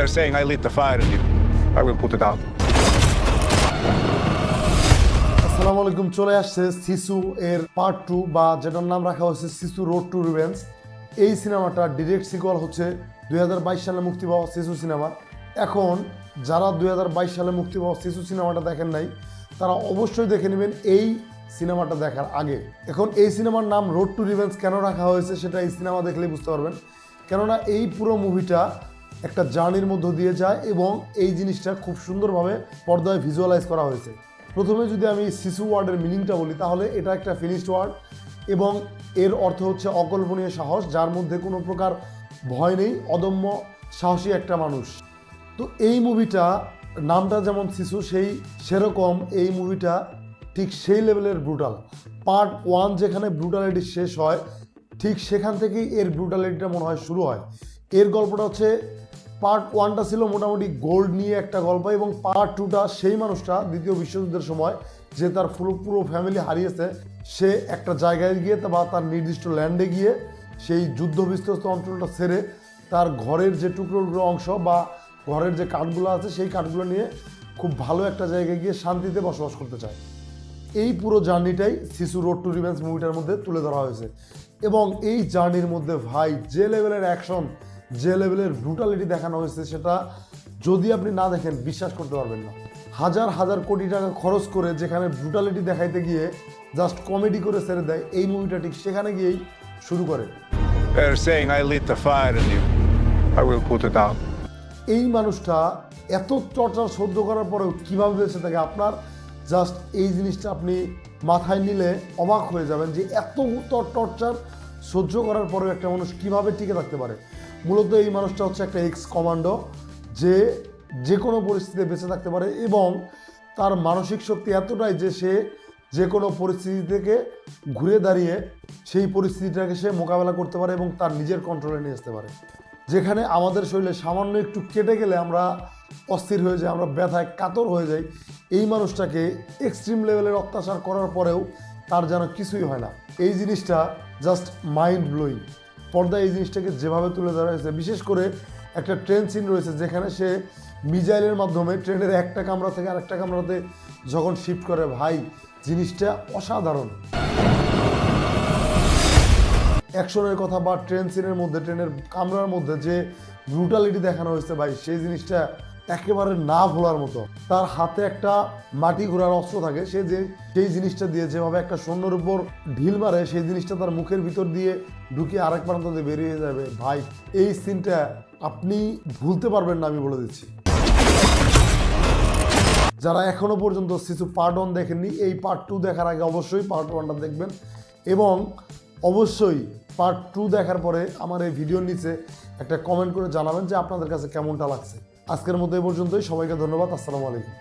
They're saying I lit the fire in you. I will put it out. আসসালামু আলাইকুম। চলে আসছে সিসু এর পার্ট 2 বা যেটার নাম রাখা হয়েছে সিসু রোড টু রিভেঞ্জ। এই সিনেমাটা ডিরেক্ট সিকুয়াল হচ্ছে 2022 সালে মুক্তি পাওয়া সিসু সিনেমা। এখন যারা 2022 সালে মুক্তি পাওয়া সিসু সিনেমাটা দেখেন নাই তারা অবশ্যই দেখে নেবেন এই সিনেমাটা দেখার আগে। এখন এই সিনেমার নাম রোড টু রিভেঞ্জ কেন রাখা হয়েছে সেটা এই সিনেমা দেখলেই বুঝতে পারবেন। কেননা এই পুরো মুভিটা একটা জার্নির মধ্য দিয়ে যায় এবং এই জিনিসটা খুব সুন্দরভাবে পর্দায় ভিজুয়ালাইজ করা হয়েছে। প্রথমে যদি আমি শিশু ওয়ার্ডের মিনিংটা বলি তাহলে এটা একটা ফিনিশড ওয়ার্ড এবং এর অর্থ হচ্ছে অকল্পনীয় সাহস, যার মধ্যে কোনো প্রকার ভয় নেই, অদম্য সাহসী একটা মানুষ। তো এই মুভিটা নামটা যেমন শিশু সেরকম এই মুভিটা ঠিক সেই লেভেলের ব্রুটাল। পার্ট 1 যেখানে ব্রুটালিটি শেষ হয় ঠিক সেখান থেকেই এর ব্রুটালিটিটা মনে হয় শুরু হয়। এর গল্পটা হচ্ছে পার্ট 1টা ছিল মোটামুটি গোল্ড নিয়ে একটা গল্প এবং পার্ট 2টা সেই মানুষটা দ্বিতীয় বিশ্বযুদ্ধের সময় যে তার পুরো ফ্যামিলি হারিয়েছে, সে একটা জায়গায় গিয়ে বা তার নির্দিষ্ট ল্যান্ডে গিয়ে সেই যুদ্ধ বিধ্বস্ত অঞ্চলটা ছেড়ে তার ঘরের যে টুকরো অংশ বা ঘরের যে কাঠগুলো আছে সেই কাঠগুলো নিয়ে খুব ভালো একটা জায়গায় গিয়ে শান্তিতে বসবাস করতে চায়। এই পুরো জার্নিটাই শিশু রোড টু রিভেঞ্জ মুভিটার মধ্যে তুলে ধরা হয়েছে এবং এই জার্নির মধ্যে ভাই যে লেভেলের অ্যাকশন, যে লেভেলের ব্রুটালিটি দেখানো হয়েছে সেটা যদি আপনি না দেখেন বিশ্বাস করতে পারবেন না। হাজার হাজার কোটি টাকা খরচ করে যেখানে ব্রুটালিটি দেখাইতে গিয়ে জাস্ট কমেডি করে ছেড়ে দেয়, এই মুভিটা ঠিক সেখানে গিয়েই শুরু করে। They're saying I lit the fire in you. I will put it out. এই মানুষটা এত টর্চার সহ্য করার পরেও কীভাবে বেঁচে থাকে, আপনার জাস্ট এই জিনিসটা আপনি মাথায় নিলে অবাক হয়ে যাবেন যে এত টর্চার সহ্য করার পরেও একটা মানুষ কীভাবে টিকে থাকতে পারে। মূলত এই মানুষটা হচ্ছে একটা এক্স কমান্ডো যে কোনো পরিস্থিতিতে বেঁচে থাকতে পারে এবং তার মানসিক শক্তি এতটাই যে সে যে কোনো পরিস্থিতি থেকে ঘুরে দাঁড়িয়ে সেই পরিস্থিতিটাকে সে মোকাবেলা করতে পারে এবং তার নিজের কন্ট্রোলে নিয়ে আসতে পারে। যেখানে আমাদের শরীরে সামান্য একটু কেটে গেলে আমরা অস্থির হয়ে যাই, আমরা ব্যথায় কাতর হয়ে যাই, এই মানুষটাকে এক্সট্রিম লেভেলের অত্যাচার করার পরেও তার যেন কিছুই হয় না। এই জিনিসটা জাস্ট মাইন্ড ব্লোয়িং। পর্দায় এই জিনিসটাকে যেভাবে তুলে ধরা হয়েছে, বিশেষ করে একটা ট্রেন সিন রয়েছে যেখানে সে মিজাইলের মাধ্যমে ট্রেনের একটা কামরা থেকে আরেকটা কামরাতে যখন শিফট করে, ভাই জিনিসটা অসাধারণ। অ্যাকশনের কথা বা ট্রেন সিনের মধ্যে, ট্রেনের কামরার মধ্যে যে ব্রুটালিটি দেখানো হয়েছে ভাই, সেই জিনিসটা একেবারে না ভোলার মতো। তার হাতে একটা মাটি ঘোরার অস্ত্র থাকে, সে সেই জিনিসটা দিয়ে যেভাবে একটা সৈন্যর উপর ঢিল মারে, সেই জিনিসটা তার মুখের ভিতর দিয়ে ঢুকিয়ে আরেক প্রান্ত দিয়ে বেরিয়ে যাবে। ভাই এই সিনটা আপনি ভুলতে পারবেন না, আমি বলে দিচ্ছি। যারা এখনো পর্যন্ত শিশু পার্ট 1 দেখেননি, এই পার্ট 2 দেখার আগে অবশ্যই পার্ট 1টা দেখবেন এবং অবশ্যই পার্ট 2 দেখার পরে আমার এই ভিডিওর নিচে একটা কমেন্ট করে জানাবেন যে আপনাদের কাছে কেমনটা লাগছে। আজকের মতো এই পর্যন্তই। সবাইকে ধন্যবাদ। আসসালামু আলাইকুম।